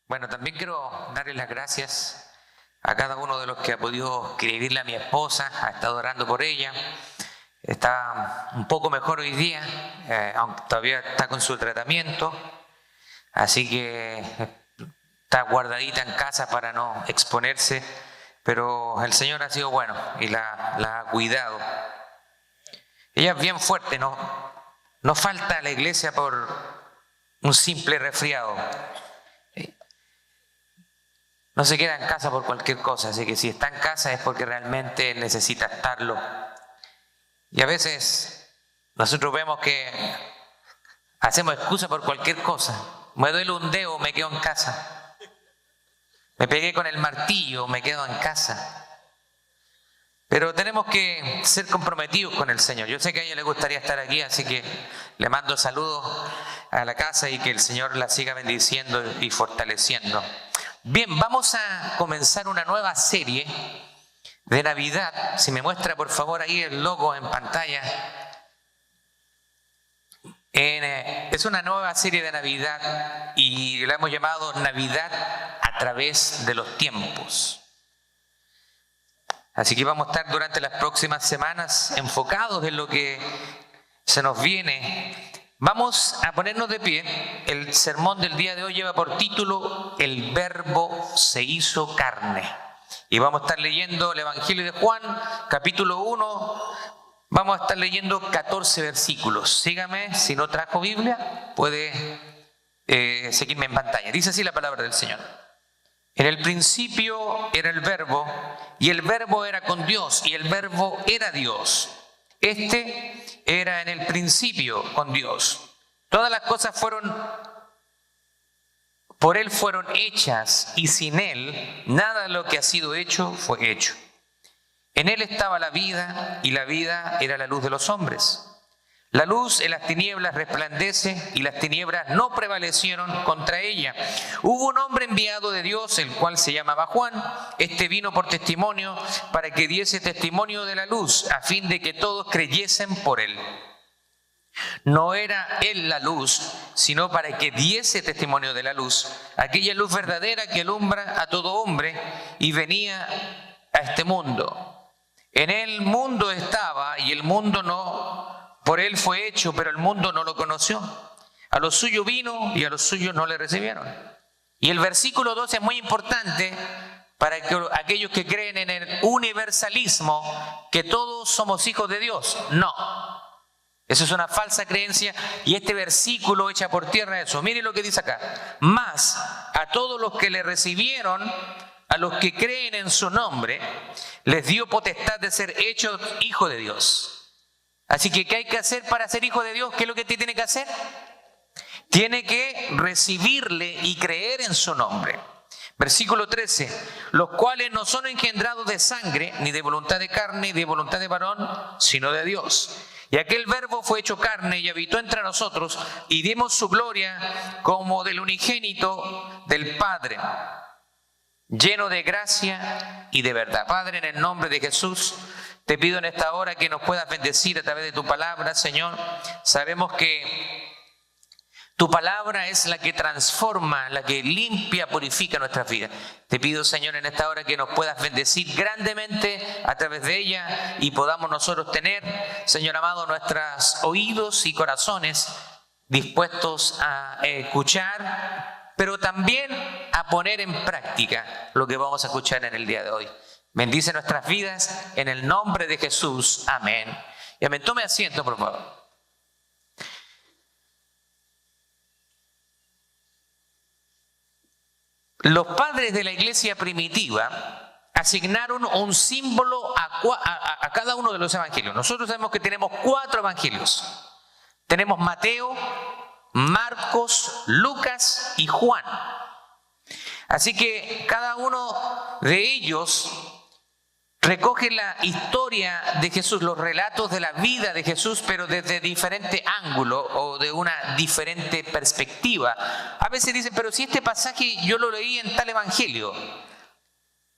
Bueno, también quiero darle las gracias a cada uno de los que ha podido escribirle a mi esposa, ha estado orando por ella. Está un poco mejor hoy día, aunque todavía está con su tratamiento, así que está guardadita en casa para no exponerse, pero el Señor ha sido bueno y la ha cuidado. Ella es bien fuerte, no falta a la iglesia por un simple resfriado. No se queda en casa por cualquier cosa, así que si está en casa es porque realmente necesita estarlo. Y a veces nosotros vemos que hacemos excusa por cualquier cosa. Me duele un dedo, me quedo en casa. Me pegué con el martillo, me quedo en casa. Pero tenemos que ser comprometidos con el Señor. Yo sé que a ella le gustaría estar aquí, así que le mando saludos a la casa y que el Señor la siga bendiciendo y fortaleciendo. Bien, vamos a comenzar una nueva serie de Navidad. Si me muestra por favor ahí el logo en pantalla. Es una nueva serie de Navidad y la hemos llamado Navidad a través de los tiempos. Así que vamos a estar durante las próximas semanas enfocados en lo que se nos viene. Vamos a ponernos de pie. El sermón del día de hoy lleva por título El Verbo se hizo carne. Y vamos a estar leyendo el Evangelio de Juan, capítulo 1. Vamos a estar leyendo 14 versículos. Sígame, si no trajo Biblia, puede seguirme en pantalla. Dice así la palabra del Señor. En el principio era el Verbo, y el Verbo era con Dios, y el Verbo era Dios. Este era en el principio con Dios. Todas las cosas por Él fueron hechas, y sin Él nada de lo que ha sido hecho fue hecho. En Él estaba la vida, y la vida era la luz de los hombres. La luz en las tinieblas resplandece, y las tinieblas no prevalecieron contra ella. Hubo un hombre enviado de Dios, el cual se llamaba Juan. Este vino por testimonio, para que diese testimonio de la luz, a fin de que todos creyesen por él. No era él la luz, sino para que diese testimonio de la luz, aquella luz verdadera que alumbra a todo hombre, y venía a este mundo. En el mundo estaba, y el mundo no... Por él fue hecho, pero el mundo no lo conoció. A los suyos vino y a los suyos no le recibieron. Y el versículo 12 es muy importante para que aquellos que creen en el universalismo, que todos somos hijos de Dios. No. Eso es una falsa creencia y este versículo echa por tierra eso. Miren lo que dice acá. Mas a todos los que le recibieron, a los que creen en su nombre, les dio potestad de ser hechos hijos de Dios. Así que, ¿qué hay que hacer para ser hijo de Dios? ¿Qué es lo que tiene que hacer? Tiene que recibirle y creer en su nombre. Versículo 13. Los cuales no son engendrados de sangre, ni de voluntad de carne, ni de voluntad de varón, sino de Dios. Y aquel Verbo fue hecho carne y habitó entre nosotros, y dimos su gloria como del unigénito del Padre, lleno de gracia y de verdad. Padre, en el nombre de Jesús, te pido en esta hora que nos puedas bendecir a través de tu palabra, Señor. Sabemos que tu palabra es la que transforma, la que limpia, purifica nuestras vidas. Te pido, Señor, en esta hora que nos puedas bendecir grandemente a través de ella y podamos nosotros tener, Señor amado, nuestros oídos y corazones dispuestos a escuchar, pero también a poner en práctica lo que vamos a escuchar en el día de hoy. Bendice nuestras vidas en el nombre de Jesús. Amén. Y amén. Tome asiento, por favor. Los padres de la iglesia primitiva asignaron un símbolo a cada uno de los evangelios. Nosotros sabemos que tenemos 4 evangelios. Tenemos Mateo, Marcos, Lucas y Juan. Así que cada uno de ellos recoge la historia de Jesús, los relatos de la vida de Jesús, pero desde diferente ángulo o de una diferente perspectiva. A veces dicen, pero si este pasaje yo lo leí en tal evangelio,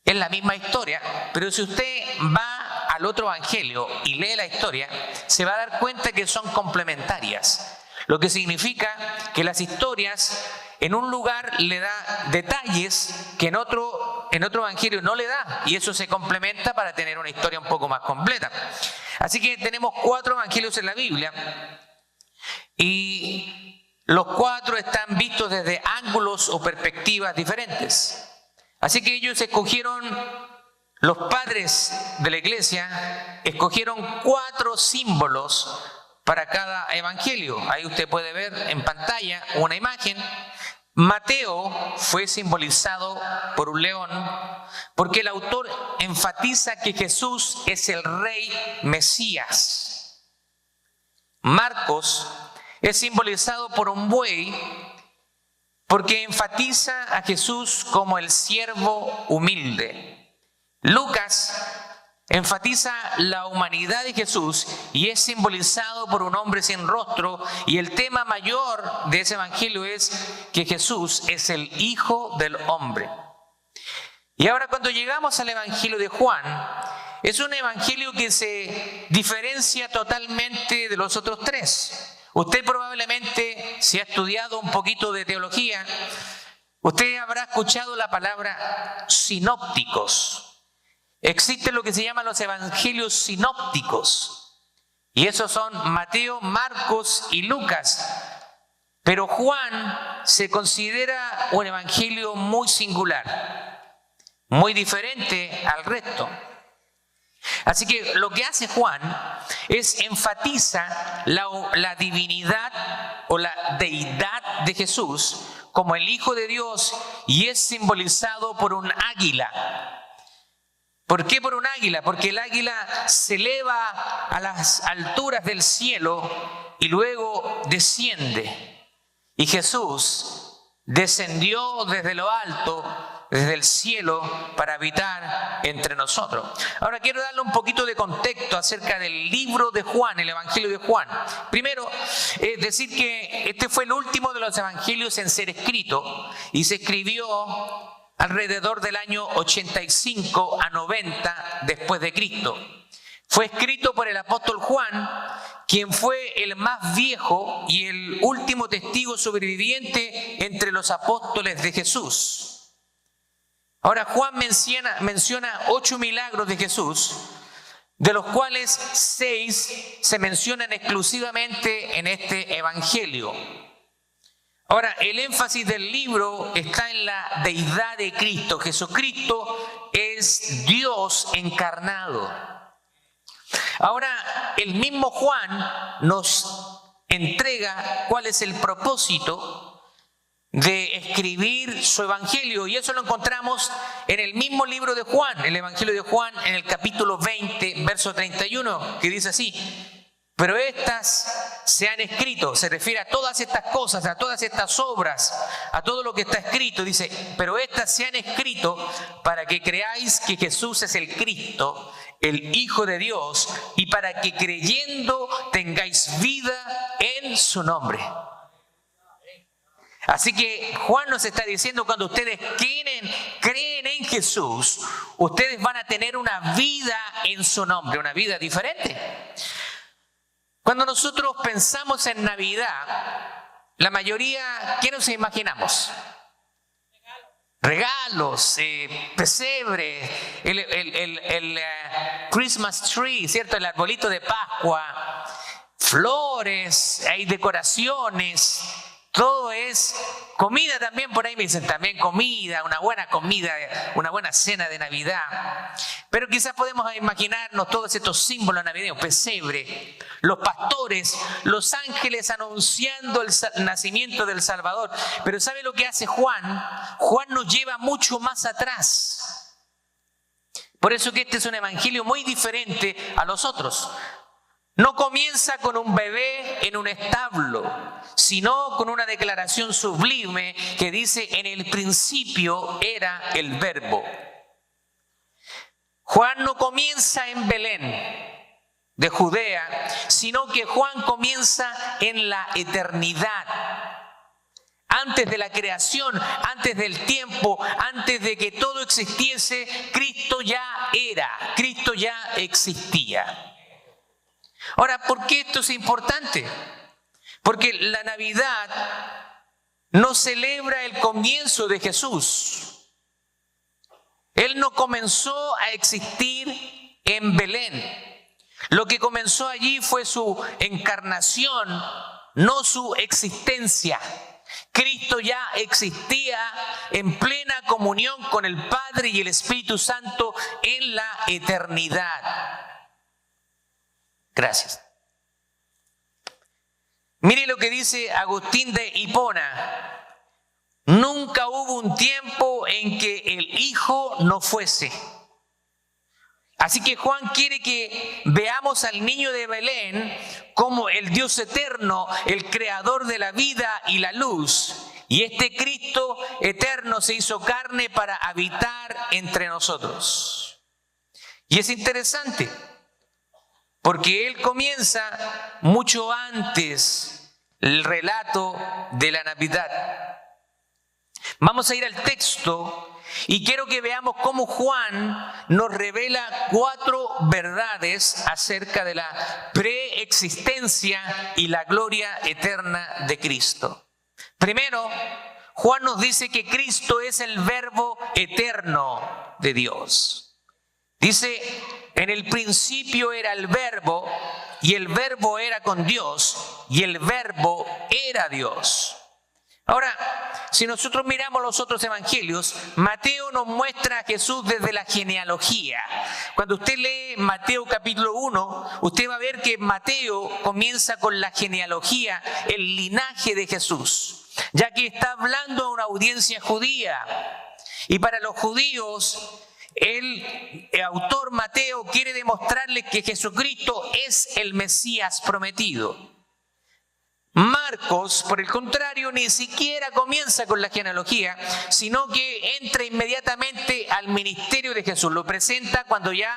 es la misma historia, pero si usted va al otro evangelio y lee la historia, se va a dar cuenta que son complementarias. lo que significa que las historias en un lugar le da detalles que en otro evangelio no le da, y eso se complementa para tener una historia un poco más completa. Así que tenemos 4 evangelios en la Biblia y los 4 están vistos desde ángulos o perspectivas diferentes. Así que ellos los padres de la iglesia escogieron 4 símbolos para cada evangelio. Ahí usted puede ver en pantalla una imagen. Mateo fue simbolizado por un león porque el autor enfatiza que Jesús es el rey Mesías. Marcos es simbolizado por un buey porque enfatiza a Jesús como el siervo humilde. Lucas enfatiza la humanidad de Jesús y es simbolizado por un hombre sin rostro, y el tema mayor de ese evangelio es que Jesús es el Hijo del Hombre. Y ahora, cuando llegamos al evangelio de Juan, es un evangelio que se diferencia totalmente de los otros 3. Usted probablemente, si ha estudiado un poquito de teología, usted habrá escuchado la palabra sinópticos. Existen lo que se llaman los evangelios sinópticos, y esos son Mateo, Marcos y Lucas. Pero Juan se considera un evangelio muy singular, muy diferente al resto. Así que lo que hace Juan es enfatiza la divinidad o la deidad de Jesús como el Hijo de Dios, y es simbolizado por un águila. ¿Por qué por un águila? Porque el águila se eleva a las alturas del cielo y luego desciende. Y Jesús descendió desde lo alto, desde el cielo, para habitar entre nosotros. Ahora quiero darle un poquito de contexto acerca del libro de Juan, el Evangelio de Juan. Primero, decir que este fue el último de los evangelios en ser escrito, y se escribió alrededor del año 85 a 90 después de Cristo. Fue escrito por el apóstol Juan, quien fue el más viejo y el último testigo sobreviviente entre los apóstoles de Jesús. Ahora, Juan menciona 8 milagros de Jesús, de los cuales 6 se mencionan exclusivamente en este evangelio. Ahora, el énfasis del libro está en la deidad de Cristo. Jesucristo es Dios encarnado. Ahora, el mismo Juan nos entrega cuál es el propósito de escribir su evangelio, y eso lo encontramos en el mismo libro de Juan, el evangelio de Juan, en el capítulo 20, verso 31, que dice así: pero estas se han escrito, se refiere a todas estas cosas, a todas estas obras, a todo lo que está escrito. Dice, pero estas se han escrito para que creáis que Jesús es el Cristo, el Hijo de Dios, y para que creyendo tengáis vida en su nombre. Así que Juan nos está diciendo, cuando ustedes creen en Jesús, ustedes van a tener una vida en su nombre, una vida diferente. Cuando nosotros pensamos en Navidad, la mayoría, ¿qué nos imaginamos? Regalos, pesebre, el Christmas tree, ¿cierto? El arbolito de Pascua, flores, hay decoraciones, todo es comida también. Por ahí me dicen también comida, una buena cena de Navidad. Pero quizás podemos imaginarnos todos estos símbolos navideños: pesebre, los pastores, los ángeles anunciando el nacimiento del Salvador. Pero ¿sabe lo que hace Juan? Juan nos lleva mucho más atrás. Por eso que este es un evangelio muy diferente a los otros. No comienza con un bebé en un establo, sino con una declaración sublime que dice: en el principio era el Verbo. Juan no comienza en Belén de Judea, sino que Juan comienza en la eternidad. Antes de la creación, antes del tiempo, antes de que todo existiese, Cristo ya era, Cristo ya existía. Ahora, ¿por qué esto es importante? Porque la Navidad no celebra el comienzo de Jesús. Él no comenzó a existir en Belén. Lo que comenzó allí fue su encarnación, no su existencia. Cristo ya existía en plena comunión con el Padre y el Espíritu Santo en la eternidad. Gracias. Mire lo que dice Agustín de Hipona. Nunca hubo un tiempo en que el Hijo no fuese. Así que Juan quiere que veamos al niño de Belén como el Dios eterno, el creador de la vida y la luz. Y este Cristo eterno se hizo carne para habitar entre nosotros. Y es interesante, porque Él comienza mucho antes el relato de la Navidad. Vamos a ir al texto y quiero que veamos cómo Juan nos revela 4 verdades acerca de la preexistencia y la gloria eterna de Cristo. Primero, Juan nos dice que Cristo es el verbo eterno de Dios. Dice, en el principio era el verbo, y el verbo era con Dios, y el verbo era Dios. Ahora, si nosotros miramos los otros evangelios, Mateo nos muestra a Jesús desde la genealogía. Cuando usted lee Mateo capítulo 1, usted va a ver que Mateo comienza con la genealogía, el linaje de Jesús, ya que está hablando a una audiencia judía. Y para los judíos, el autor Mateo quiere demostrarles que Jesucristo es el Mesías prometido. Marcos, por el contrario, ni siquiera comienza con la genealogía, sino que entra inmediatamente al ministerio de Jesús. Lo presenta cuando ya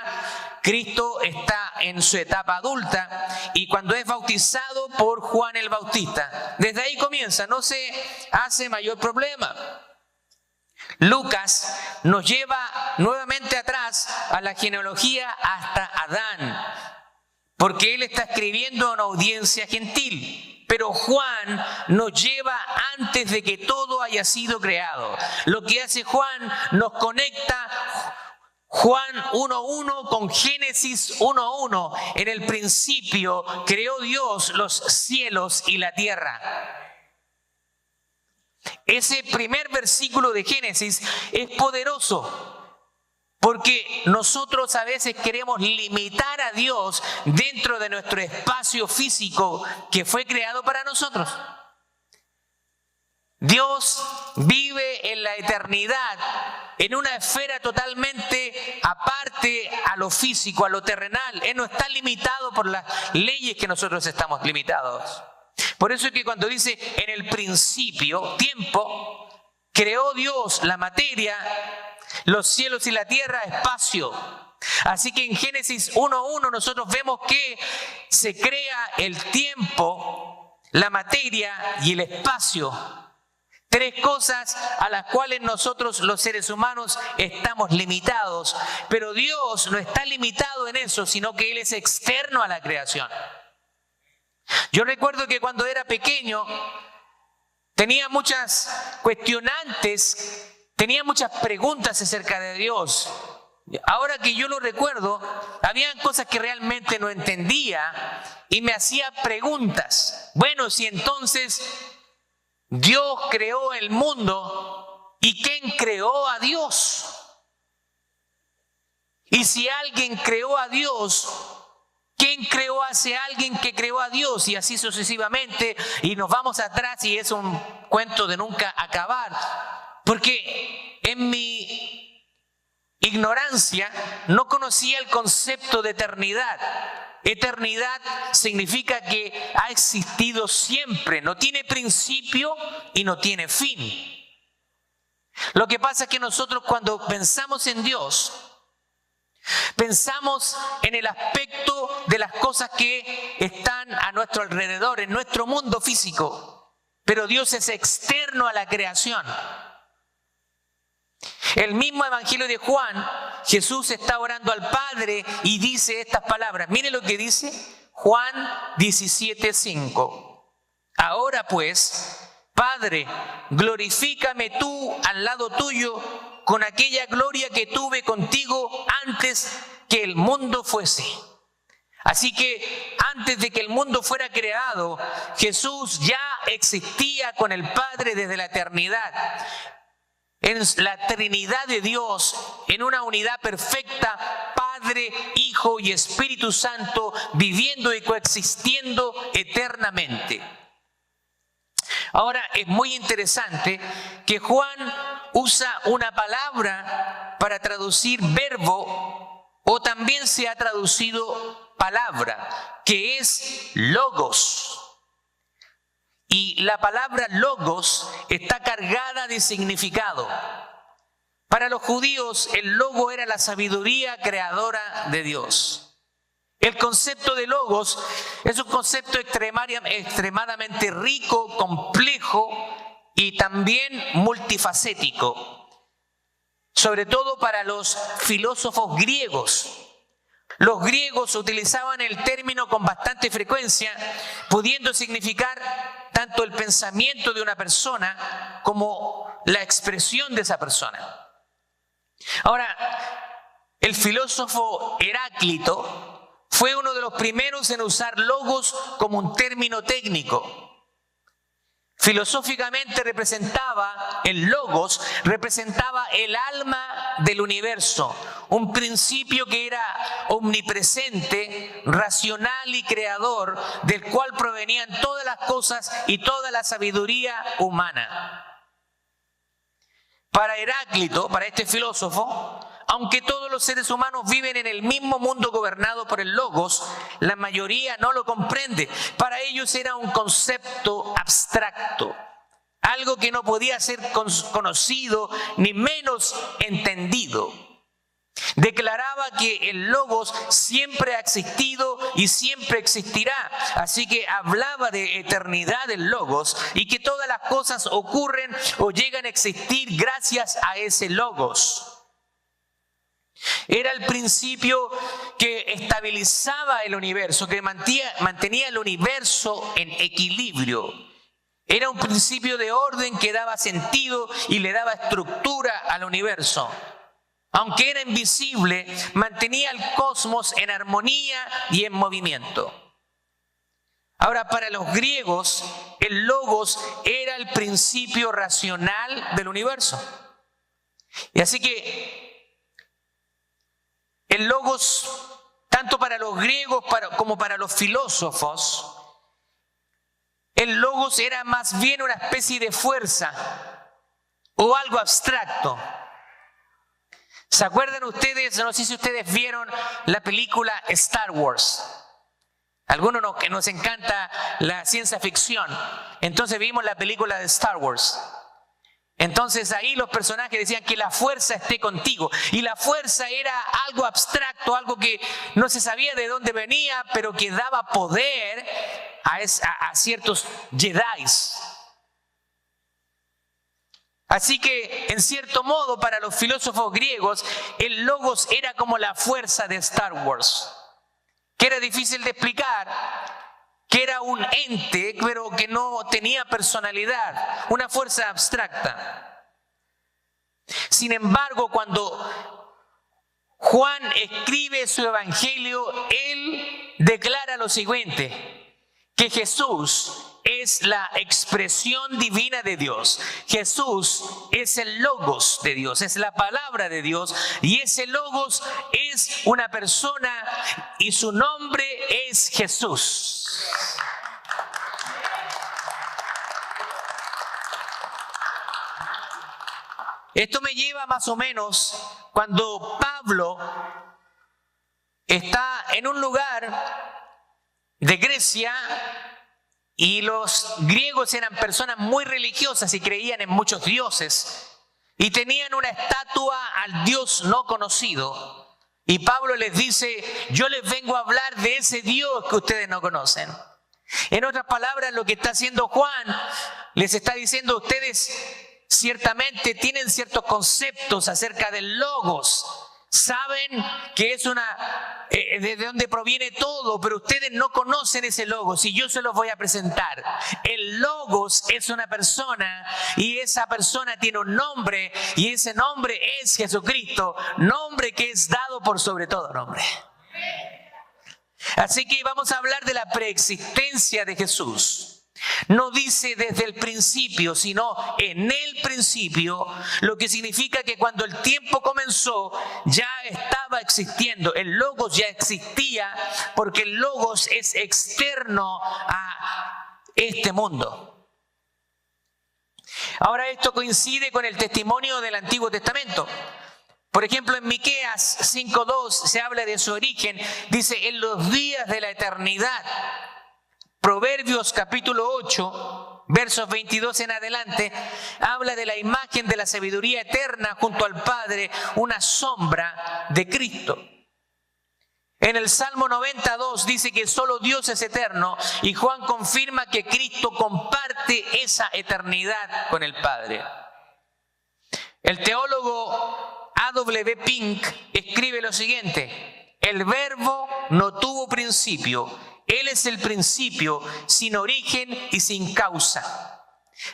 Cristo está en su etapa adulta y cuando es bautizado por Juan el Bautista. Desde ahí comienza, no se hace mayor problema. Lucas nos lleva nuevamente atrás a la genealogía hasta Adán, porque él está escribiendo a una audiencia gentil. Pero Juan nos lleva antes de que todo haya sido creado. Lo que hace Juan nos conecta Juan 1.1 con Génesis 1.1. En el principio creó Dios los cielos y la tierra. Ese primer versículo de Génesis es poderoso. Porque nosotros a veces queremos limitar a Dios dentro de nuestro espacio físico que fue creado para nosotros. Dios vive en la eternidad, en una esfera totalmente aparte a lo físico, a lo terrenal. Él no está limitado por las leyes que nosotros estamos limitados. Por eso es que cuando dice en el principio, tiempo, creó Dios la materia, los cielos y la tierra, espacio. Así que en Génesis 1.1 nosotros vemos que se crea el tiempo, la materia y el espacio. 3 cosas a las cuales nosotros los seres humanos estamos limitados. Pero Dios no está limitado en eso, sino que Él es externo a la creación. Yo recuerdo que cuando era pequeño tenía muchas cuestionantes, tenía muchas preguntas acerca de Dios. Ahora que yo lo recuerdo, habían cosas que realmente no entendía y me hacía preguntas. Bueno, si entonces Dios creó el mundo, ¿y quién creó a Dios? Y si alguien creó a Dios, ¿quién creó a ese alguien que creó a Dios? Y así sucesivamente, y nos vamos atrás y es un cuento de nunca acabar. Porque en mi ignorancia no conocía el concepto de eternidad. Eternidad significa que ha existido siempre, no tiene principio y no tiene fin. Lo que pasa es que nosotros cuando pensamos en Dios, pensamos en el aspecto de las cosas que están a nuestro alrededor, en nuestro mundo físico. Pero Dios es externo a la creación. El mismo evangelio de Juan, Jesús está orando al Padre y dice estas palabras. Mire lo que dice Juan 17:5. Ahora pues, Padre, glorifícame tú al lado tuyo con aquella gloria que tuve contigo antes que el mundo fuese. Así que antes de que el mundo fuera creado, Jesús ya existía con el Padre desde la eternidad. En la Trinidad de Dios, en una unidad perfecta, Padre, Hijo y Espíritu Santo, viviendo y coexistiendo eternamente. Ahora, es muy interesante que Juan usa una palabra para traducir verbo, o también se ha traducido palabra, que es logos. Y la palabra logos está cargada de significado. Para los judíos, el logo era la sabiduría creadora de Dios. El concepto de logos es un concepto extremadamente rico, complejo y también multifacético, sobre todo para los filósofos griegos. Los griegos utilizaban el término con bastante frecuencia, pudiendo significar tanto el pensamiento de una persona como la expresión de esa persona. Ahora, el filósofo Heráclito fue uno de los primeros en usar logos como un término técnico. Filosóficamente el logos representaba el alma del universo, un principio que era omnipresente, racional y creador, del cual provenían todas las cosas y toda la sabiduría humana. Para Heráclito, para este filósofo, aunque todos los seres humanos viven en el mismo mundo gobernado por el logos, la mayoría no lo comprende. Para ellos era un concepto abstracto, algo que no podía ser conocido ni menos entendido. Declaraba que el logos siempre ha existido y siempre existirá, así que hablaba de eternidad del logos y que todas las cosas ocurren o llegan a existir gracias a ese logos. Era el principio que estabilizaba el universo, que mantenía el universo en equilibrio. Era un principio de orden que daba sentido y le daba estructura al universo. Aunque era invisible, mantenía el cosmos en armonía y en movimiento. Ahora, para los griegos, el logos era el principio racional del universo. Y así que el logos, tanto para los griegos como para los filósofos, el logos era más bien una especie de fuerza o algo abstracto. ¿Se acuerdan ustedes? No sé si ustedes vieron la película Star Wars. Algunos que nos encanta la ciencia ficción. Entonces vimos la película de Star Wars. Entonces ahí los personajes decían que la fuerza esté contigo. Y la fuerza era algo abstracto, algo que no se sabía de dónde venía, pero que daba poder a ciertos Jedis. Así que, en cierto modo, para los filósofos griegos, el logos era como la fuerza de Star Wars, que era difícil de explicar, que era un ente, pero que no tenía personalidad, una fuerza abstracta. Sin embargo, cuando Juan escribe su evangelio, él declara lo siguiente, que Jesús es la expresión divina de Dios. Jesús es el logos de Dios, es la palabra de Dios, y ese logos es una persona y su nombre es Jesús. Esto me lleva más o menos cuando Pablo está en un lugar de Grecia. Y los griegos eran personas muy religiosas y creían en muchos dioses. Y tenían una estatua al Dios no conocido. Y Pablo les dice, yo les vengo a hablar de ese Dios que ustedes no conocen. En otras palabras, lo que está haciendo Juan, les está diciendo, ustedes ciertamente tienen ciertos conceptos acerca del logos. Saben que es una de dónde proviene todo, pero ustedes no conocen ese logos y yo se los voy a presentar. El logos es una persona y esa persona tiene un nombre y ese nombre es Jesucristo, nombre que es dado por sobre todo nombre. Así que vamos a hablar de la preexistencia de Jesús. No dice desde el principio, sino en el principio, lo que significa que cuando el tiempo comenzó ya estaba existiendo. El logos ya existía porque el logos es externo a este mundo. Ahora esto coincide con el testimonio del Antiguo Testamento. Por ejemplo, en Miqueas 5:2 se habla de su origen. Dice, en los días de la eternidad. Proverbios capítulo 8, versos 22 en adelante, habla de la imagen de la sabiduría eterna junto al Padre, una sombra de Cristo. En el Salmo 92 dice que solo Dios es eterno y Juan confirma que Cristo comparte esa eternidad con el Padre. El teólogo A.W. Pink escribe lo siguiente: el verbo no tuvo principio. Él es el principio, sin origen y sin causa.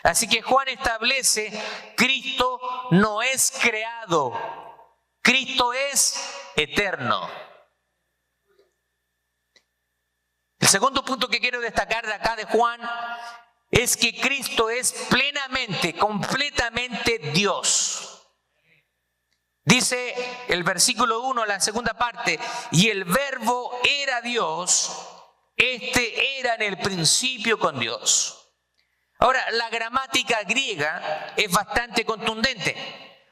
Así que Juan establece, Cristo no es creado, Cristo es eterno. El segundo punto que quiero destacar de acá de Juan es que Cristo es plenamente, completamente Dios. Dice el versículo 1, la segunda parte, y el verbo era Dios. Este era en el principio con Dios. Ahora, la gramática griega es bastante contundente.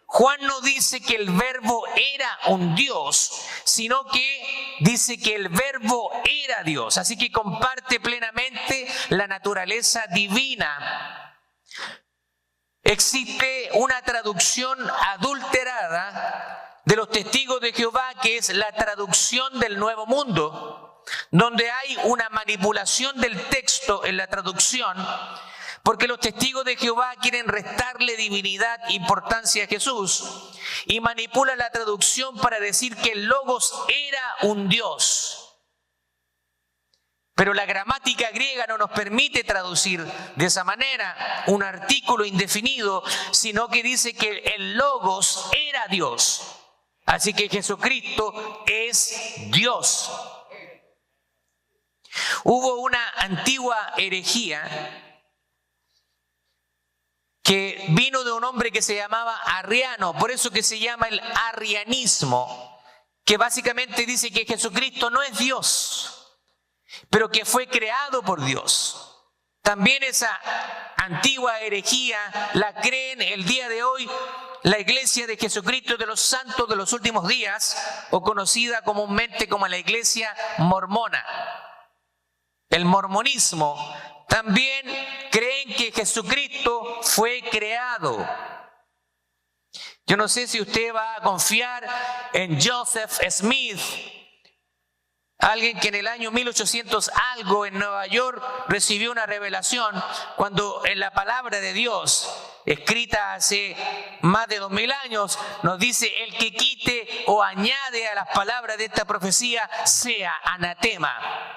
Juan no dice que el verbo era un Dios, sino que dice que el verbo era Dios. Así que comparte plenamente la naturaleza divina. Existe una traducción adulterada de los testigos de Jehová, que es la traducción del Nuevo Mundo, donde hay una manipulación del texto en la traducción, porque los testigos de Jehová quieren restarle divinidad e importancia a Jesús y manipulan la traducción para decir que el Logos era un Dios. Pero la gramática griega no nos permite traducir de esa manera un artículo indefinido, sino que dice que el Logos era Dios. Así que Jesucristo es Dios. Hubo una antigua herejía que vino de un hombre que se llamaba Arriano, por eso que se llama el arrianismo, que básicamente dice que Jesucristo no es Dios, pero que fue creado por Dios. También esa antigua herejía la creen el día de hoy la Iglesia de Jesucristo de los Santos de los Últimos Días, o conocida comúnmente como la Iglesia Mormona. El mormonismo también creen que Jesucristo fue creado. Yo no sé si usted va a confiar en Joseph Smith, alguien que en el año 1800 algo en Nueva York recibió una revelación cuando en la palabra de Dios, escrita hace más de 2000 años, nos dice: el que quite o añade a las palabras de esta profecía sea anatema.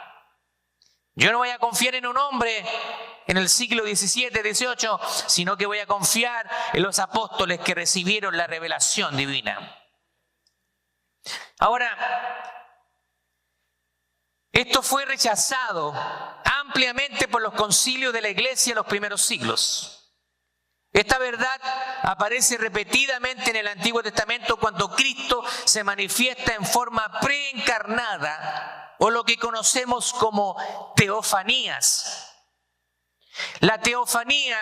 Yo no voy a confiar en un hombre en el siglo XVII, XVIII, sino que voy a confiar en los apóstoles que recibieron la revelación divina. Ahora, esto fue rechazado ampliamente por los concilios de la Iglesia en los primeros siglos. Esta verdad aparece repetidamente en el Antiguo Testamento cuando Cristo se manifiesta en forma preencarnada, o lo que conocemos como teofanías. La teofanía,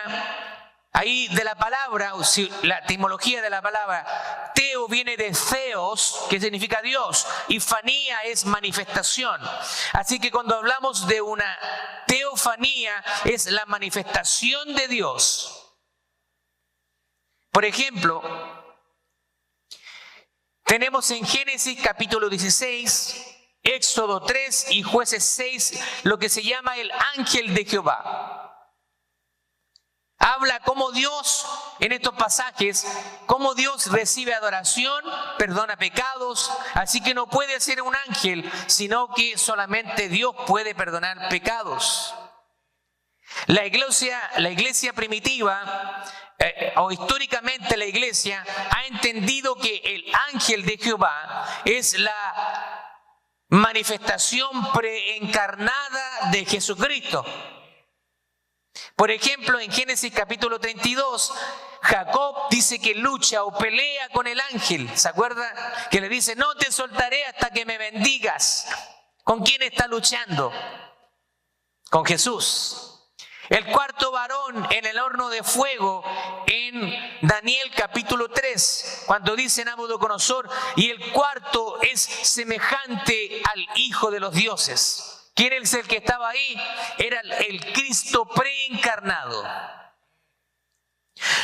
ahí de la palabra, la etimología de la palabra, teo viene de theos, que significa Dios, y fanía es manifestación. Así que cuando hablamos de una teofanía, es la manifestación de Dios. Por ejemplo, tenemos en Génesis capítulo 16, Éxodo 3 y Jueces 6, lo que se llama el ángel de Jehová. Habla cómo Dios en estos pasajes cómo Dios recibe adoración, perdona pecados, así que no puede ser un ángel, sino que solamente Dios puede perdonar pecados. La iglesia primitiva, o históricamente la iglesia, ha entendido que el ángel de Jehová es la manifestación preencarnada de Jesucristo. Por ejemplo, en Génesis capítulo 32, Jacob dice que lucha o pelea con el ángel. ¿Se acuerda? Que le dice, no te soltaré hasta que me bendigas. ¿Con quién está luchando? Con Jesús. El cuarto varón en el horno de fuego en Daniel capítulo 3, cuando dice Nabucodonosor, y el cuarto es semejante al Hijo de los dioses. ¿Quién es el que estaba ahí? Era el Cristo preencarnado.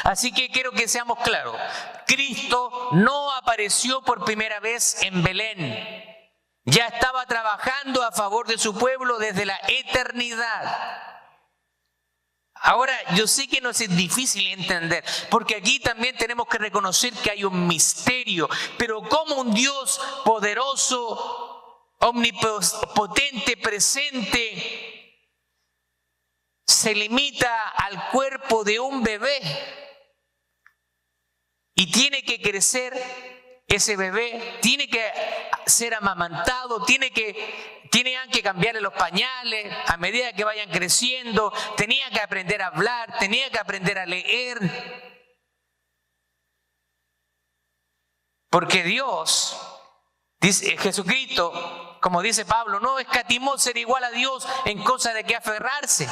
Así que quiero que seamos claros. Cristo no apareció por primera vez en Belén. Ya estaba trabajando a favor de su pueblo desde la eternidad. Ahora, yo sé que nos es difícil entender, porque aquí también tenemos que reconocer que hay un misterio, pero como un Dios poderoso, omnipotente, presente, se limita al cuerpo de un bebé y tiene que crecer ese bebé, tiene que ser amamantado, tienen que cambiarle los pañales a medida que vayan creciendo, tenía que aprender a hablar, tenía que aprender a leer. Porque Dios, dice Jesucristo, como dice Pablo, no escatimó ser igual a Dios en cosa de que aferrarse,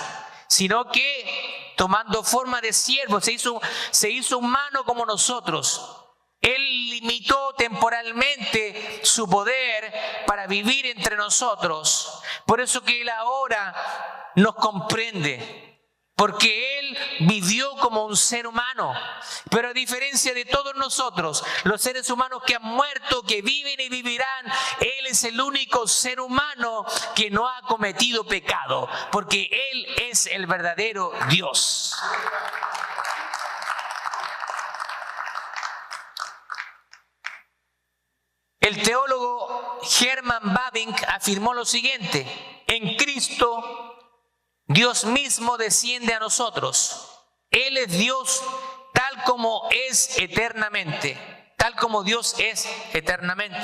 sino que tomando forma de siervo, se hizo humano como nosotros. Él limitó temporalmente su poder para vivir entre nosotros. Por eso que Él ahora nos comprende, porque Él vivió como un ser humano. Pero a diferencia de todos nosotros, los seres humanos que han muerto, que viven y vivirán, Él es el único ser humano que no ha cometido pecado, porque Él es el verdadero Dios. El teólogo Herman Bavinck afirmó lo siguiente: en Cristo, Dios mismo desciende a nosotros. Él es Dios tal como es eternamente, tal como Dios es eternamente.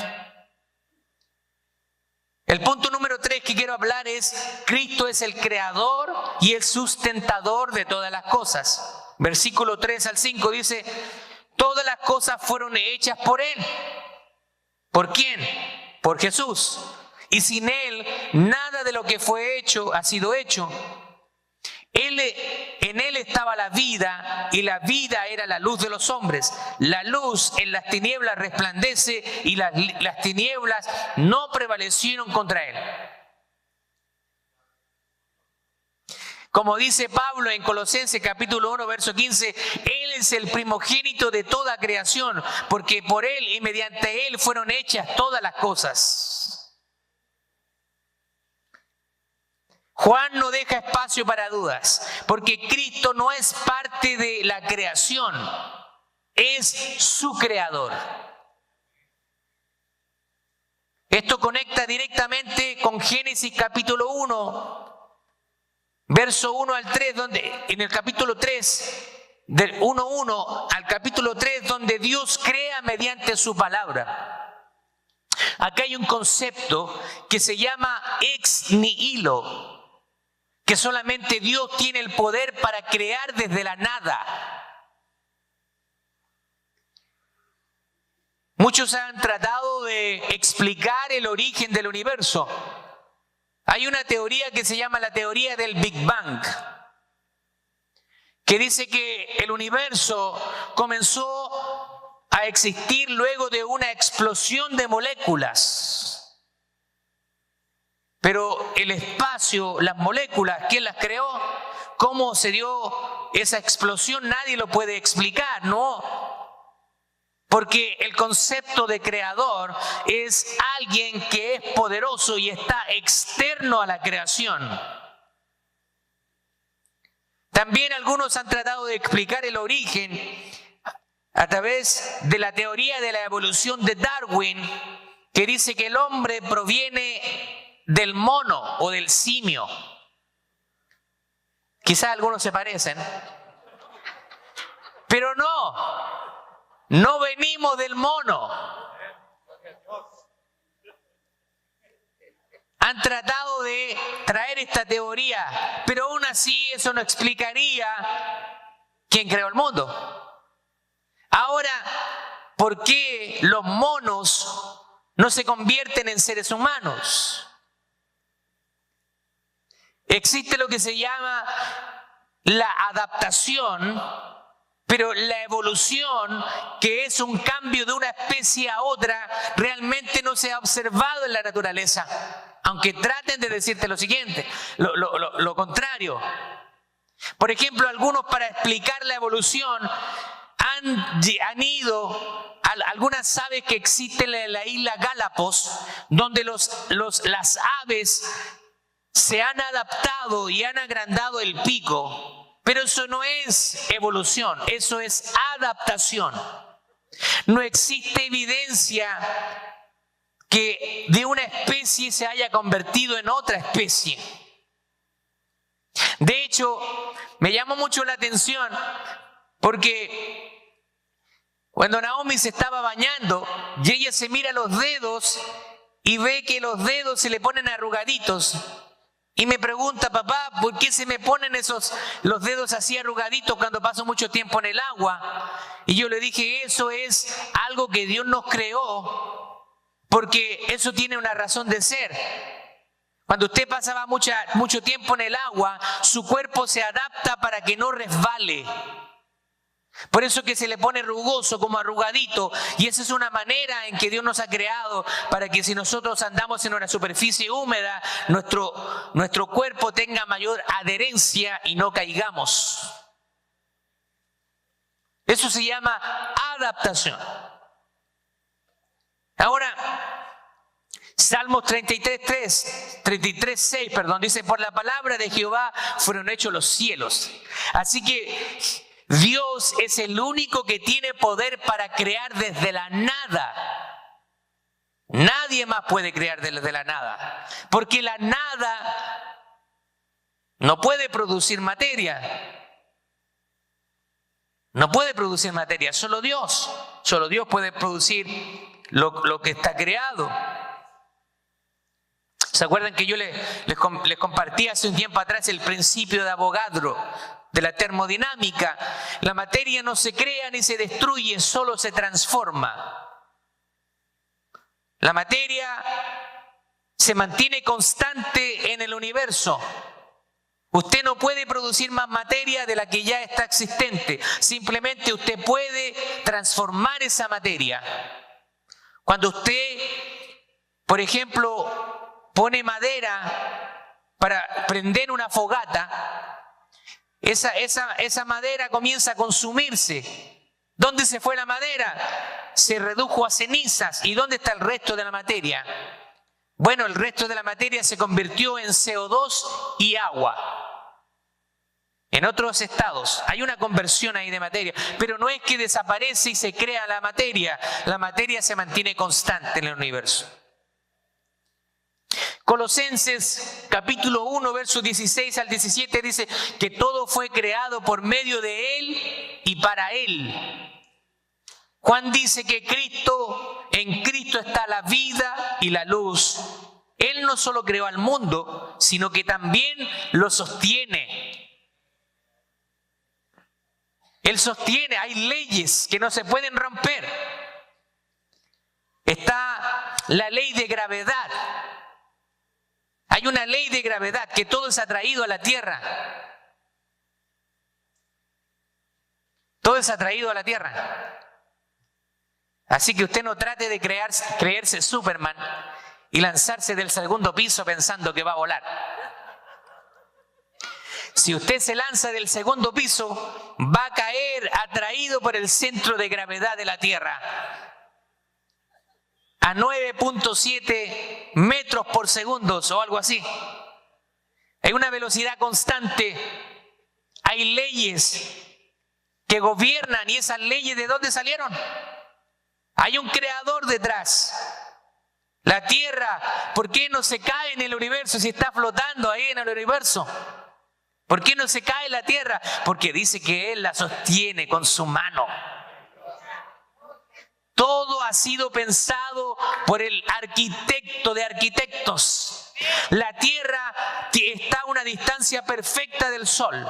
El punto número 3 que quiero hablar es: Cristo es el creador y el sustentador de todas las cosas. Versículo 3 al 5 dice: todas las cosas fueron hechas por Él. ¿Por quién? Por Jesús. Y sin Él, nada de lo que fue hecho ha sido hecho. En Él estaba la vida, y la vida era la luz de los hombres. La luz en las tinieblas resplandece, y las tinieblas no prevalecieron contra Él. Como dice Pablo en Colosenses capítulo 1, verso 15, Él es el primogénito de toda creación, porque por Él y mediante Él fueron hechas todas las cosas. Juan no deja espacio para dudas, porque Cristo no es parte de la creación, es su creador. Esto conecta directamente con Génesis capítulo 1, verso 1 al 3, donde en el capítulo 3, del 1:1 al capítulo 3, donde Dios crea mediante su palabra. Acá hay un concepto que se llama ex nihilo, que solamente Dios tiene el poder para crear desde la nada. Muchos han tratado de explicar el origen del universo. Hay una teoría que se llama la teoría del Big Bang, que dice que el universo comenzó a existir luego de una explosión de moléculas. Pero el espacio, las moléculas, ¿quién las creó? ¿Cómo se dio esa explosión? Nadie lo puede explicar, ¿no? Porque el concepto de creador es alguien que es poderoso y está externo a la creación. También algunos han tratado de explicar el origen a través de la teoría de la evolución de Darwin, que dice que el hombre proviene del mono o del simio. Quizás algunos se parecen, pero no venimos del mono. Han tratado de traer esta teoría, pero aún así eso no explicaría quién creó el mundo. Ahora, ¿por qué los monos no se convierten en seres humanos? Existe lo que se llama la adaptación, pero la evolución, que es un cambio de una especie a otra, realmente no se ha observado en la naturaleza. Aunque traten de decirte lo siguiente, lo contrario. Por ejemplo, algunos, para explicar la evolución, han ido a algunas aves que existen en la isla Galápagos, donde las aves se han adaptado y han agrandado el pico. Pero eso no es evolución, eso es adaptación. No existe evidencia que de una especie se haya convertido en otra especie. De hecho, me llamó mucho la atención porque cuando Naomi se estaba bañando y ella se mira los dedos y ve que los dedos se le ponen arrugaditos, y me pregunta: papá, ¿por qué se me ponen los dedos así arrugaditos cuando paso mucho tiempo en el agua? Y yo le dije: eso es algo que Dios nos creó, porque eso tiene una razón de ser. Cuando usted pasaba mucho tiempo en el agua, su cuerpo se adapta para que no resbale. Por eso que se le pone rugoso, como arrugadito, y esa es una manera en que Dios nos ha creado para que si nosotros andamos en una superficie húmeda, nuestro cuerpo tenga mayor adherencia y no caigamos. Eso se llama adaptación. Ahora, Salmos 33:6, dice: por la palabra de Jehová fueron hechos los cielos. Así que Dios es el único que tiene poder para crear desde la nada. Nadie más puede crear desde la nada, porque la nada no puede producir materia. No puede producir materia, solo Dios puede producir lo que está creado. ¿Se acuerdan que yo les compartí hace un tiempo atrás el principio de Avogadro, de la termodinámica? La materia no se crea ni se destruye, solo se transforma. La materia se mantiene constante en el universo. Usted no puede producir más materia de la que ya está existente. Simplemente usted puede transformar esa materia. Cuando usted, por ejemplo, pone madera para prender una fogata, esa madera comienza a consumirse. ¿Dónde se fue la madera? Se redujo a cenizas. ¿Y dónde está el resto de la materia? Bueno, el resto de la materia se convirtió en CO2 y agua. En otros estados hay una conversión ahí de materia, pero no es que desaparece y se crea la materia se mantiene constante en el universo. Colosenses capítulo 1, versos 16 al 17 dice que todo fue creado por medio de Él y para Él. Juan dice que en Cristo está la vida y la luz. Él no solo creó al mundo, sino que también lo sostiene. Él sostiene, hay leyes que no se pueden romper. Está la ley de gravedad. Hay una ley de gravedad, que todo es atraído a la tierra. Todo es atraído a la tierra. Así que usted no trate de creerse Superman y lanzarse del segundo piso pensando que va a volar. Si usted se lanza del segundo piso, va a caer atraído por el centro de gravedad de la Tierra a 9.7 metros por segundo o algo así. Hay una velocidad constante Hay leyes que gobiernan, y esas leyes, ¿de dónde salieron? Hay un creador detrás. La tierra, ¿por qué no se cae en el universo si está flotando ahí en el universo? ¿Por qué no se cae la tierra? Porque dice que Él la sostiene con su mano. Todo ha sido pensado por el arquitecto de arquitectos. La tierra está a una distancia perfecta del sol.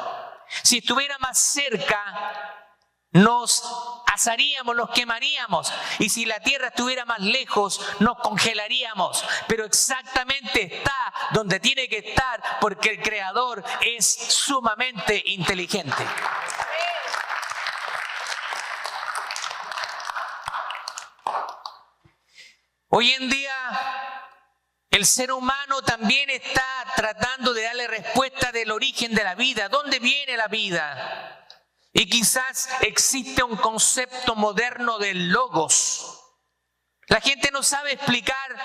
Si estuviera más cerca, nos asaríamos, nos quemaríamos. Y si la tierra estuviera más lejos, nos congelaríamos. Pero exactamente está donde tiene que estar, porque el Creador es sumamente inteligente. Hoy en día, el ser humano también está tratando de darle respuesta del origen de la vida. ¿Dónde viene la vida? Y quizás existe un concepto moderno del logos. La gente no sabe explicar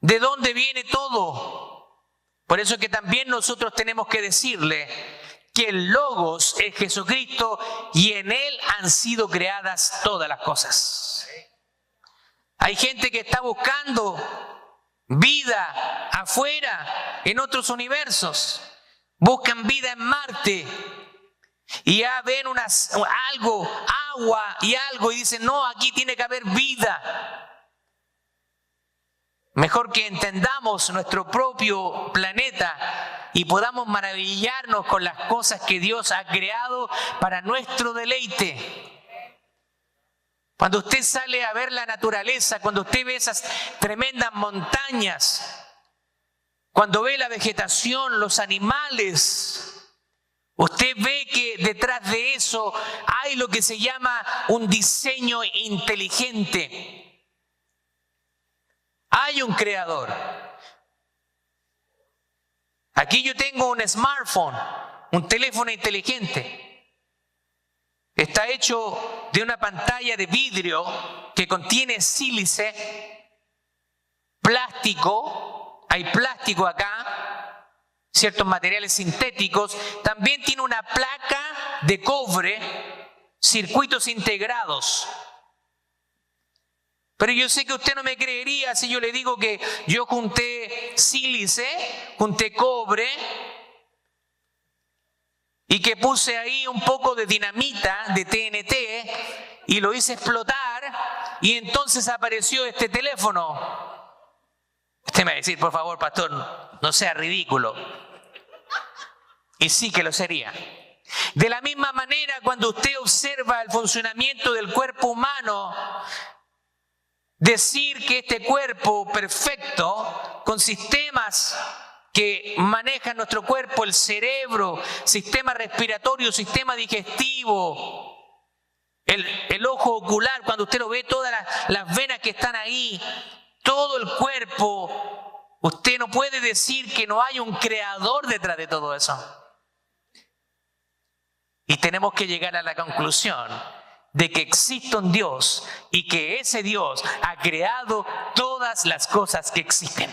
de dónde viene todo. Por eso es que también nosotros tenemos que decirle que el logos es Jesucristo y en Él han sido creadas todas las cosas. Hay gente que está buscando vida afuera, en otros universos. Buscan vida en Marte. Y ya ven algo, agua y algo, y dicen, no, aquí tiene que haber vida. Mejor que entendamos nuestro propio planeta y podamos maravillarnos con las cosas que Dios ha creado para nuestro deleite. Cuando usted sale a ver la naturaleza, cuando usted ve esas tremendas montañas, cuando ve la vegetación, los animales, usted ve que detrás de eso hay lo que se llama un diseño inteligente. Hay un creador. Aquí yo tengo un smartphone, un teléfono inteligente. Está hecho de una pantalla de vidrio que contiene sílice, plástico, hay plástico acá, ciertos materiales sintéticos. También tiene una placa de cobre, circuitos integrados. Pero yo sé que usted no me creería si yo le digo que yo junté sílice, junté cobre, y que puse ahí un poco de dinamita, de TNT, y lo hice explotar, y entonces apareció este teléfono. Usted me va a decir, por favor, pastor, no sea ridículo. Y sí que lo sería. De la misma manera, cuando usted observa el funcionamiento del cuerpo humano, decir que este cuerpo perfecto, con sistemas que manejan nuestro cuerpo, el cerebro, sistema respiratorio, sistema digestivo, el ojo ocular, cuando usted lo ve, todas las venas que están ahí, todo el cuerpo, usted no puede decir que no hay un creador detrás de todo eso. Y tenemos que llegar a la conclusión de que existe un Dios y que ese Dios ha creado todas las cosas que existen.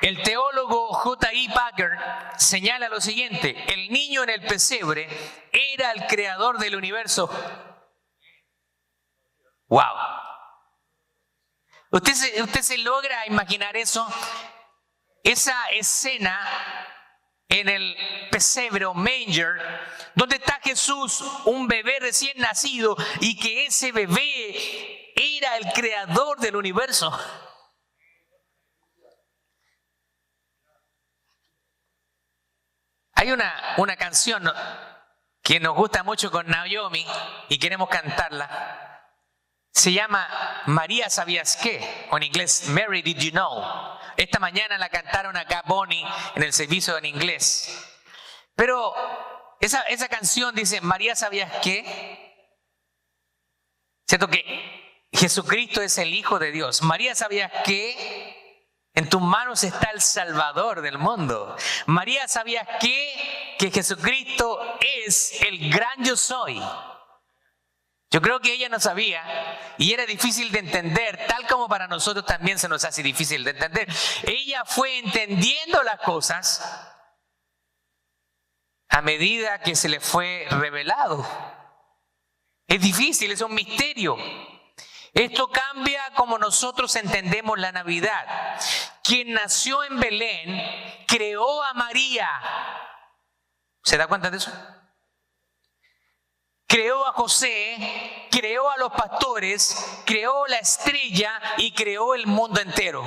El teólogo J.I. Packer señala lo siguiente: el niño en el pesebre era el creador del universo. ¡Wow! ¿Usted se logra imaginar eso? Esa escena en el pesebre o manger, donde está Jesús, un bebé recién nacido, y que ese bebé era el creador del universo. Hay una canción que nos gusta mucho con Naomi y queremos cantarla. Se llama María, ¿sabías qué? O en inglés, Mary, did you know? Esta mañana la cantaron acá Bonnie en el servicio en inglés. Pero esa canción dice, María, ¿sabías qué? ¿Cierto que Jesucristo es el Hijo de Dios? María, ¿sabías qué? En tus manos está el Salvador del mundo. María, ¿sabías qué? Que Jesucristo es el gran yo soy. Yo creo que ella no sabía y era difícil de entender, tal como para nosotros también se nos hace difícil de entender. Ella fue entendiendo las cosas a medida que se le fue revelado. Es difícil, es un misterio. Esto cambia como nosotros entendemos la Navidad. Quien nació en Belén creó a María. ¿Se da cuenta de eso? Creó a José, creó a los pastores, creó la estrella y creó el mundo entero.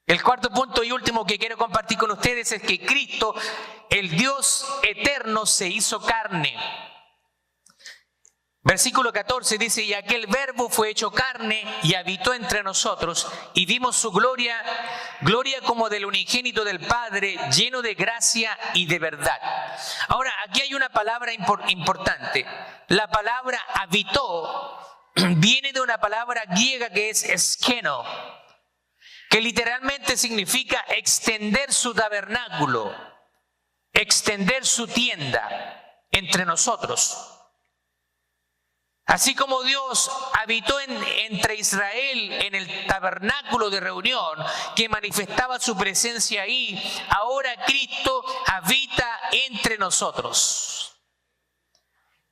El cuarto punto y último que quiero compartir con ustedes es que Cristo, el Dios eterno, se hizo carne. Versículo 14 dice: y aquel verbo fue hecho carne y habitó entre nosotros, y vimos su gloria, gloria como del unigénito del Padre, lleno de gracia y de verdad. Ahora, aquí hay una palabra importante. La palabra habitó viene de una palabra griega que es skeno, que literalmente significa extender su tabernáculo, extender su tienda entre nosotros. Así como Dios habitó entre Israel en el tabernáculo de reunión que manifestaba su presencia ahí, ahora Cristo habita entre nosotros.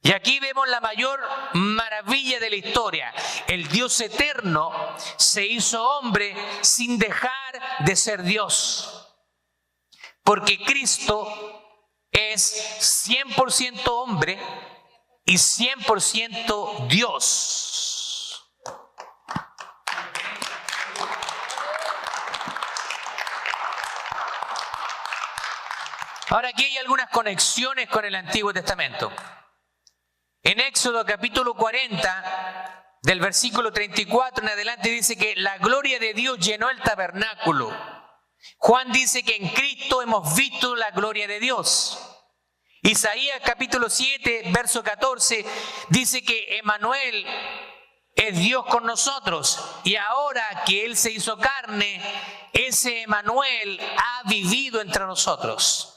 Y aquí vemos la mayor maravilla de la historia. El Dios eterno se hizo hombre sin dejar de ser Dios. Porque Cristo es 100% hombre y 100% Dios. Ahora aquí hay algunas conexiones con el Antiguo Testamento. En Éxodo capítulo 40, del versículo 34 en adelante, dice que la gloria de Dios llenó el tabernáculo. Juan dice que en Cristo hemos visto la gloria de Dios. Isaías capítulo 7, verso 14, dice que Emmanuel es Dios con nosotros. Y ahora que Él se hizo carne, ese Emmanuel ha vivido entre nosotros.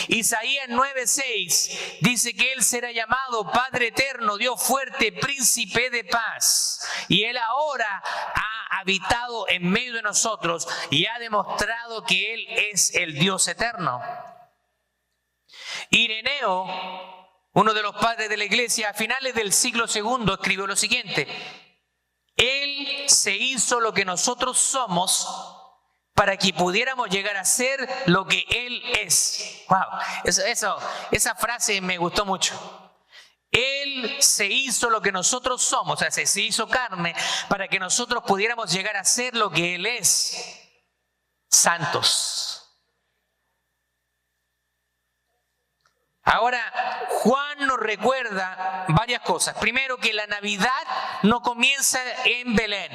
Isaías 9:6 dice que Él será llamado Padre Eterno, Dios fuerte, Príncipe de paz. Y Él ahora ha habitado en medio de nosotros y ha demostrado que Él es el Dios eterno. Ireneo, uno de los padres de la iglesia, a finales del siglo II, escribió lo siguiente: Él se hizo lo que nosotros somos para que pudiéramos llegar a ser lo que Él es. Wow, esa frase me gustó mucho. Él se hizo lo que nosotros somos, o sea, se hizo carne para que nosotros pudiéramos llegar a ser lo que Él es: santos. Ahora, Juan nos recuerda varias cosas. Primero, que la Navidad no comienza en Belén,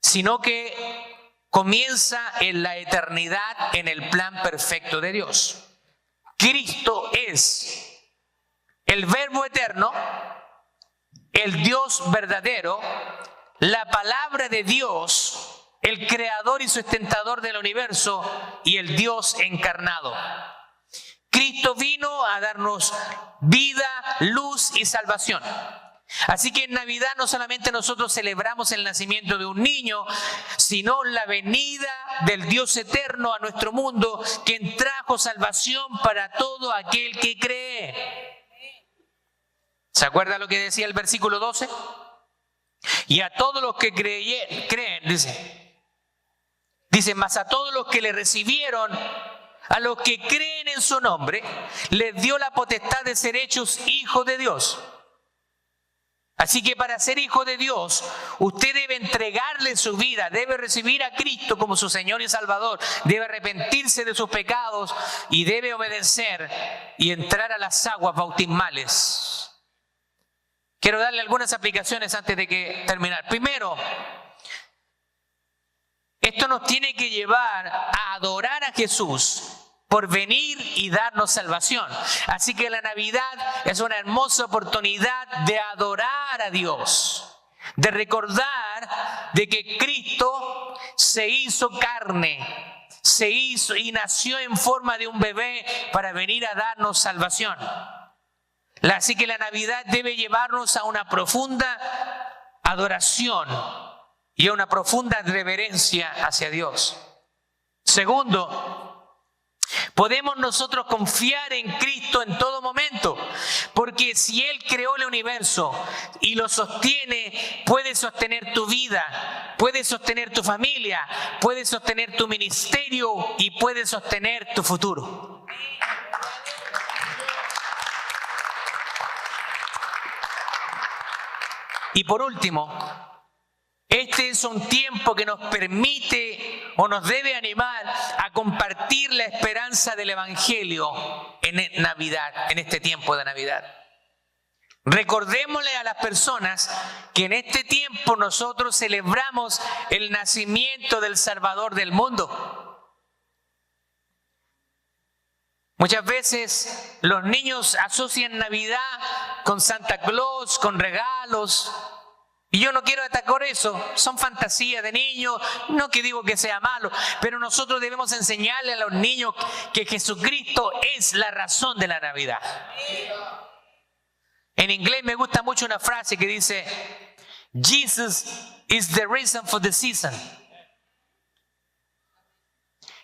sino que comienza en la eternidad, en el plan perfecto de Dios. Cristo es el Verbo eterno, el Dios verdadero, la palabra de Dios, el creador y sustentador del universo y el Dios encarnado. Cristo vino a darnos vida, luz y salvación. Así que en Navidad no solamente nosotros celebramos el nacimiento de un niño, sino la venida del Dios eterno a nuestro mundo, quien trajo salvación para todo aquel que cree. ¿Se acuerda lo que decía el versículo 12? Y a todos los que creen, dice, mas a todos los que le recibieron, a los que creen en su nombre, les dio la potestad de ser hechos hijos de Dios. Así que para ser hijo de Dios, usted debe entregarle su vida, debe recibir a Cristo como su Señor y Salvador, debe arrepentirse de sus pecados y debe obedecer y entrar a las aguas bautismales. Quiero darle algunas aplicaciones antes de terminar. Primero, esto nos tiene que llevar a adorar a Jesús por venir y darnos salvación. Así que la Navidad es una hermosa oportunidad de adorar a Dios, de recordar de que Cristo se hizo carne, se hizo y nació en forma de un bebé para venir a darnos salvación. Así que la Navidad debe llevarnos a una profunda adoración y a una profunda reverencia hacia Dios. Segundo, podemos nosotros confiar en Cristo en todo momento, porque si Él creó el universo y lo sostiene, puede sostener tu vida, puede sostener tu familia, puede sostener tu ministerio y puede sostener tu futuro. Y por último, este es un tiempo que nos permite o nos debe animar a compartir la esperanza del Evangelio en Navidad, en este tiempo de Navidad. Recordémosle a las personas que en este tiempo nosotros celebramos el nacimiento del Salvador del mundo. Muchas veces los niños asocian Navidad con Santa Claus, con regalos. Y yo no quiero atacar eso, son fantasías de niños, no que digo que sea malo, pero nosotros debemos enseñarle a los niños que Jesucristo es la razón de la Navidad. En inglés me gusta mucho una frase que dice, Jesus is the reason for the season.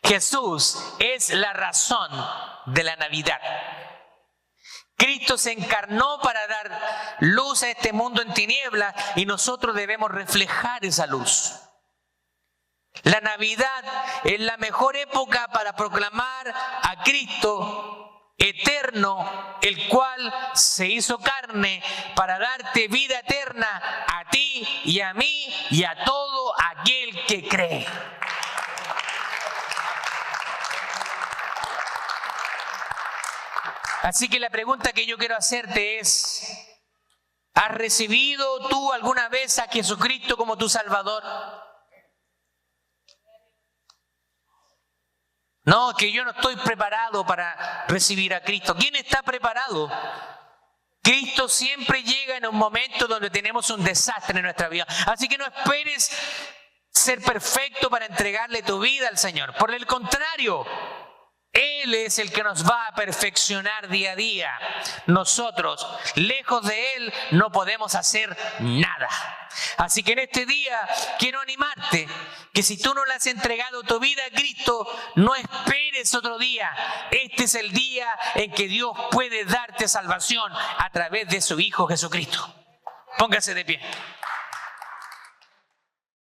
Jesús es la razón de la Navidad. Cristo se encarnó para dar luz a este mundo en tinieblas y nosotros debemos reflejar esa luz. La Navidad es la mejor época para proclamar a Cristo eterno, el cual se hizo carne para darte vida eterna a ti y a mí y a todo aquel que cree. Así que la pregunta que yo quiero hacerte es, ¿has recibido tú alguna vez a Jesucristo como tu Salvador? No, que yo no estoy preparado para recibir a Cristo. ¿Quién está preparado? Cristo siempre llega en un momento donde tenemos un desastre en nuestra vida. Así que no esperes ser perfecto para entregarle tu vida al Señor. Por el contrario, Él es el que nos va a perfeccionar día a día. Nosotros, lejos de Él, no podemos hacer nada. Así que en este día quiero animarte que si tú no le has entregado tu vida a Cristo, no esperes otro día. Este es el día en que Dios puede darte salvación a través de su Hijo Jesucristo. Póngase de pie.